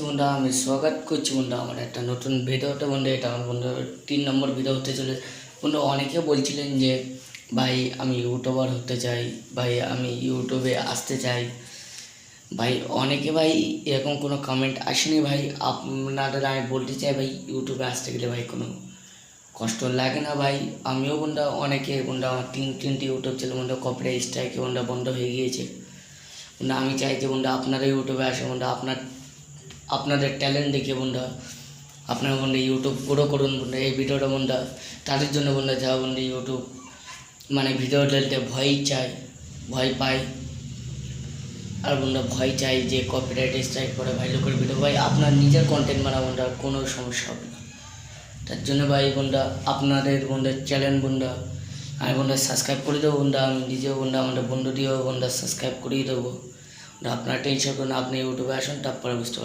বন্ধু, আমি স্বাগত করছি বন্ধু আমার একটা নতুন ভিডিওতে। বন্ধু এটা আমার বন্ধু 3 নম্বর ভিডিও হতে চলে। বন্ধু অনেকে বলছিলেন যে ভাই আমি ইউটিউবার হতে চাই, ভাই আমি ইউটিউবে আসতে চাই। ভাই অনেকে ভাই এরকম কোনো কমেন্ট আসেনি ভাই। আপনাদের আমি বলতে চাই ভাই, ইউটিউবে আসতে গেলে ভাই কোনো কষ্ট লাগে না ভাই। আমিও বন্ধু অনেকে বন্ধু আমার তিনটি ইউটিউব চ্যানেল বন্ধু কপিরাইট স্ট্রাইকে বন্ধু বন্ধ হয়ে গিয়েছে। বন্ধু আমি চাই যে বন্ধু আপনারা ইউটিউবে আসে বন্ধু, আপনাদের ট্যালেন্ট দেখে বন্ধু আপনারা বন্ধু ইউটিউব গ্রো করুন বন্ধু। এই ভিডিওটা বন্ধু তাদের জন্য বন্ধু যা বন্ধু ইউটিউব মানে ভিডিও ঢেলতে ভয় পায়। আর বন্ধু ভয় চাই যে কপিরাইট স্ট্রাইক করে ভাই লোকের ভিডিও। ভাই আপনার নিজের কন্টেন্ট বানা বন্ধু, কোনো সমস্যা হবে না। তার জন্য ভাই বন্ধু আপনাদের বন্ধু চ্যানেল বন্ধু আমি বন্ধু সাবস্ক্রাইব করে দেবো বন্ধু। আমি নিজেও বন্ধু আমাদের বন্ধু দিয়েও বন্ধু সাবস্ক্রাইব করিয়ে দেবো। আপনারা টেনশন করুন, আপনি ইউটিউবে আসুন, তারপরে বুঝতে পারবেন।